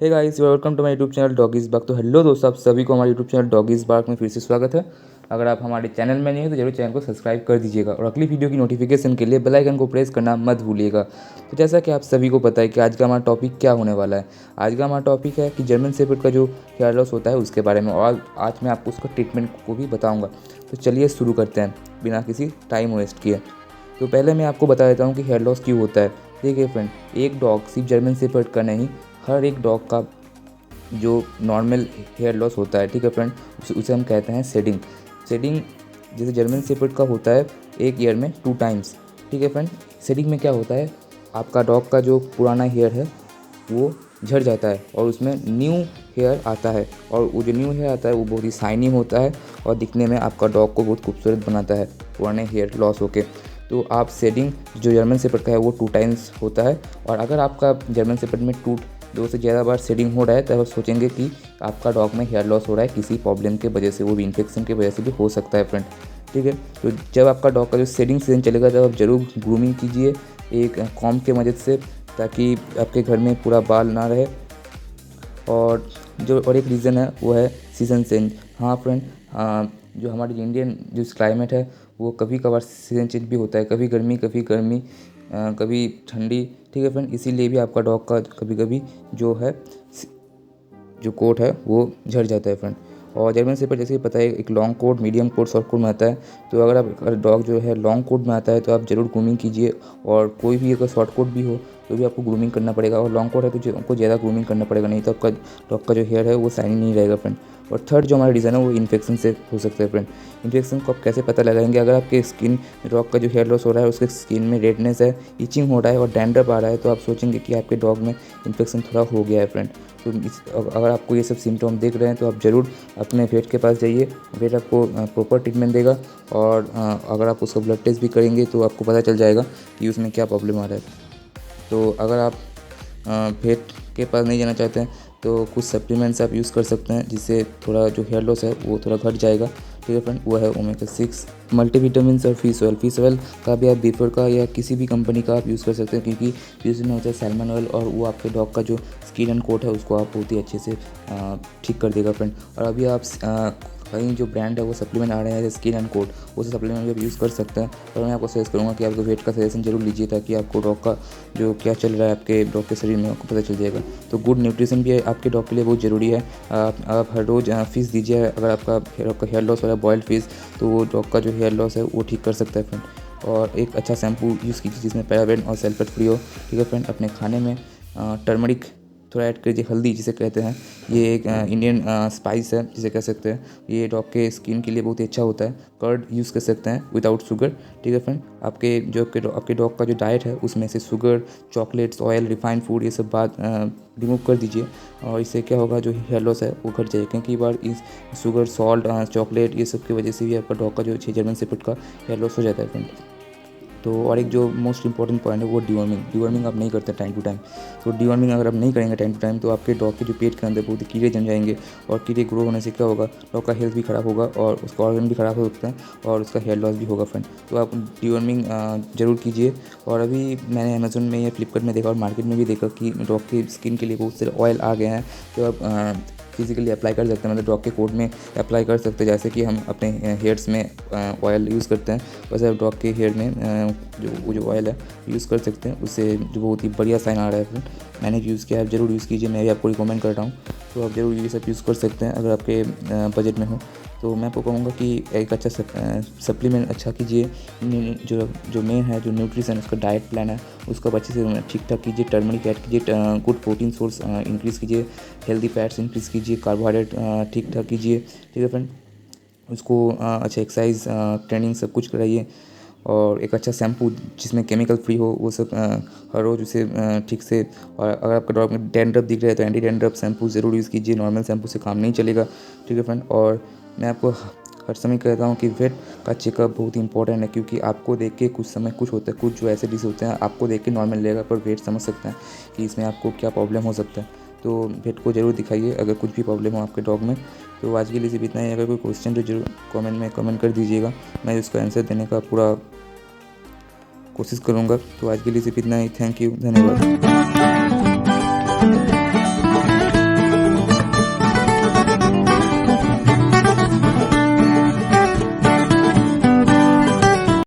Hey guys, welcome to my YouTube channel doggies बाग। तो hello दोस्तों, आप सभी को हमारे यूट्यूब चैनल डॉगीज बाग में फिर से स्वागत है। अगर आप हमारे चैनल में नहीं हैं तो जरूर चैनल को सब्सक्राइब कर दीजिएगा और अगली वीडियो की नोटिफिकेशन के लिए बेल आइकन को प्रेस करना मत भूलिएगा। तो जैसा कि आप सभी को पता है कि आज का हमारा टॉपिक क्या होने वाला है। आज का हमारा टॉपिक है कि जर्मन शेफर्ड का जो हेयर लॉस होता है उसके बारे में, और आज मैं आपको उसका ट्रीटमेंट को भी बताऊँगा। तो चलिए शुरू करते हैं बिना किसी टाइम वेस्ट किए। तो पहले मैं आपको बता देता हूँ कि हेयर लॉस क्यों होता है। देखिए फ्रेंड, एक डॉग सिर्फ जर्मन शेफर्ड का नहीं, हर एक डॉग का जो नॉर्मल हेयर लॉस होता है, ठीक है फ्रेंड, उसे हम कहते हैं शेडिंग। शेडिंग जैसे जर्मन शेफर्ड का होता है एक ईयर में 2 टाइम्स, ठीक है फ्रेंड। शेडिंग में क्या होता है, आपका डॉग का जो पुराना हेयर है वो झड़ जाता है और उसमें न्यू हेयर आता है, और वो जो न्यू हेयर आता है वो बहुत ही शाइनी होता है और दिखने में आपका डॉग को बहुत खूबसूरत बनाता है पुराने हेयर लॉस होके। तो आप शेडिंग जो जर्मन शेफर्ड का है वो 2 टाइम्स होता है। और अगर आपका जर्मन शेफर्ड में 2 से ज़्यादा बार शेडिंग हो रहा है तब आप सोचेंगे कि आपका डॉग में हेयर लॉस हो रहा है किसी प्रॉब्लम के वजह से, वो भी इन्फेक्शन की वजह से भी हो सकता है फ्रेंड, ठीक है। तो जब आपका डॉग का जो शेडिंग सीजन चलेगा तब आप ज़रूर ग्रूमिंग कीजिए एक कॉम्ब के मदद से, ताकि आपके घर में पूरा बाल ना रहे। और एक रीज़न है वो है सीज़न चेंज। हाँ फ्रेंड, जो हमारी इंडियन जो क्लाइमेट है वो कभी कभार सीज़न चेंज भी होता है, कभी गर्मी कभी ठंडी, ठीक है फ्रेंड। इसीलिए भी आपका डॉग का कभी कभी जो है जो कोट है वो झड़ जाता है फ्रेंड। और जर्मन शेफर्ड जैसे कि पता है एक long coat, medium coat, short coat में आता है। तो अगर डॉग जो है लॉन्ग कोट में आता है तो आप ज़रूर ग्रूमिंग कीजिए, और कोई भी अगर शॉर्ट कोट भी हो तो भी आपको ग्रूमिंग करना पड़ेगा, और लॉन्ग कोट है तो आपको ज़्यादा ग्रूमिंग करना पड़ेगा, नहीं तो आपका डॉग का जो हेयर है वो शाइनी नहीं रहेगा फ्रेंड। और थर्ड जो हमारा रीज़न है वो इन्फेक्शन से हो सकता है फ्रेंड। इन्फेक्शन को आप कैसे पता लगाएंगे, अगर आपके स्किन डॉग का जो हेयर लॉस हो रहा है उसके स्किन में रेडनेस है, इचिंग हो रहा है और डैंड्रफ आ रहा है, तो आप सोचेंगे कि आपके डॉग में इन्फेक्शन थोड़ा हो गया है फ्रेंड। तो अगर आपको ये सब सिम्टम दिख रहे हैं तो आप ज़रूर अपने वेट के पास जाइए, वेट आपको प्रॉपर ट्रीटमेंट देगा। और अगर आप उसका ब्लड टेस्ट भी करेंगे तो आपको पता चल जाएगा कि उसमें क्या प्रॉब्लम आ रहा है। तो अगर आप वेट के पास नहीं जाना चाहते हैं तो कुछ सप्लीमेंट्स आप यूज़ कर सकते हैं, जिससे थोड़ा जो हेयर लॉस है वो थोड़ा घट जाएगा, ठीक है फ्रेंड। वो है ओमेगा 6 मल्टीविटामिन और फिश ऑयल का भी आप बीफर का या किसी भी कंपनी का आप यूज़ कर सकते हैं, क्योंकि फिश में होता है सैल्मन ऑयल, और वो आपके डॉग का जो स्किन एंड कोट है उसको आप बहुत ही अच्छे से ठीक कर देगा फ्रेंड। और अभी आप कहीं जो ब्रांड है वो सप्लीमेंट आ रहे हैं जैसे स्किन एंड कोट, वो सप्लीमेंट भी आप यूज़ कर सकते हैं। और मैं आपको सजेस्ट करूँगा कि आपको वेट का सजेशन जरूर लीजिए, ताकि आपको डॉग का जो क्या चल रहा है आपके डॉग के शरीर में आपको पता चल जाएगा। तो गुड न्यूट्रिशन भी आपके डॉग के लिए बहुत ज़रूरी है। आप हर रोज़ फिश दीजिए। अगर आपका हेयर लॉस हो रहा है बॉइल्ड फिश, तो वो डॉग का जो हेयर लॉस है वो ठीक कर सकता है फ्रेंड। और एक अच्छा शैम्पू यूज़ कीजिए जिसमें पैराबेन और सल्फेट फ्री हो, ठीक है फ्रेंड। अपने खाने में टर्मरिक थोड़ा ऐड कीजिए, हल्दी जिसे कहते हैं, ये एक इंडियन स्पाइस है जिसे कह सकते हैं। ये डॉग के स्किन के लिए बहुत ही अच्छा होता है। कर्ड यूज़ कर सकते हैं विदाउट शुगर, ठीक है फ्रेंड। आपके डॉग का जो डाइट है उसमें से sugar, chocolates, oil, refined food, ये सब बात रिमूव कर दीजिए। और इससे क्या होगा, जो हेयर लॉस है वो घट जाएगा, क्योंकि बार इस शुगर, सॉल्ट, चॉकलेट, ये सब की वजह से भी आपका डॉग का जो जर्मन शेफर्ड का हेयर लॉस हो जाता है फ्रेंड। तो और एक जो मोस्ट इंपॉर्टेंट पॉइंट है वो डिवर्मिंग आप नहीं करते टाइम टू टाइम। तो डिवर्मिंग अगर आप नहीं करेंगे टाइम टू टाइम तो आपके डॉग के जो पेट के अंदर बहुत ही कीड़े जम जाएंगे, और कीड़े ग्रो होने से क्या होगा, डॉग का हेल्थ भी ख़राब होगा और उसका ऑर्गन भी ख़राब हो सकता है और उसका हेयर लॉस भी होगा फ्रेंड। तो आप डिवर्मिंग ज़रूर कीजिए। और अभी मैंने अमेज़ोन में या फ्लिपकार्ट में देखा और मार्केट में भी देखा कि डॉग की स्किन के लिए बहुत सारे ऑयल आ गए हैं, तो आप फिजिकली अप्लाई कर सकते हैं, मतलब डॉग के कोट में अप्लाई कर सकते हैं। जैसे कि हम अपने हेयर्स में ऑयल यूज़ करते हैं, वैसे आप डॉग के हेयर में जो ऑयल है यूज़ कर सकते हैं। उससे जो बहुत ही बढ़िया साइन आ रहा है फ्रेंड। मैंने यूज़ किया है, आप ज़रूर यूज़ कीजिए, मैं भी आपको रिकमेंड कर रहा हूँ। तो आप ज़रूर ये सब यूज़ कर सकते हैं अगर आपके बजट में हो। तो मैं आपको कहूँगा कि एक अच्छा सप्लीमेंट अच्छा कीजिए। जो मेन है जो न्यूट्रिशन उसका डाइट प्लान है उसको आप अच्छे से ठीक ठाक कीजिए। टर्मरिक ऐड कीजिए, गुड प्रोटीन सोर्स इंक्रीज़ कीजिए, हेल्दी फैट्स इंक्रीज़ कीजिए, कार्बोहाइड्रेट ठीक ठाक कीजिए, ठीक है फ्रेंड। उसको अच्छा एक्सरसाइज, ट्रेनिंग सब कुछ कराइए। और एक अच्छा शैम्पू जिसमें केमिकल फ्री हो वो सब हर रोज़ उसे ठीक से। और अगर आपका डॉग में डैंड्रफ दिख रहा है तो एंटी डैंड्रफ शैम्पू ज़रूर यूज़ कीजिए, नॉर्मल शैम्पू से काम नहीं चलेगा, ठीक है फ्रेंड। और मैं आपको हर समय कहता हूँ कि वेट का चेकअप बहुत ही इंपॉर्टेंट है, क्योंकि आपको देख के कुछ समय कुछ होता है, कुछ जो ऐसे डिसीज होते हैं आपको देख के नॉर्मल लगेगा, पर वेट समझ सकते हैं कि इसमें आपको क्या प्रॉब्लम हो सकता है। तो वेट को ज़रूर दिखाइए अगर कुछ भी प्रॉब्लम हो आपके डॉग में। तो आज के लिए सिर्फ इतना ही। अगर कोई क्वेश्चन तो जरूर कमेंट में कमेंट कर दीजिएगा, मैं उसका आंसर देने का पूरा कोशिश करूँगा। तो आज के लिए सिर्फ इतना ही। थैंक यू, धन्यवाद।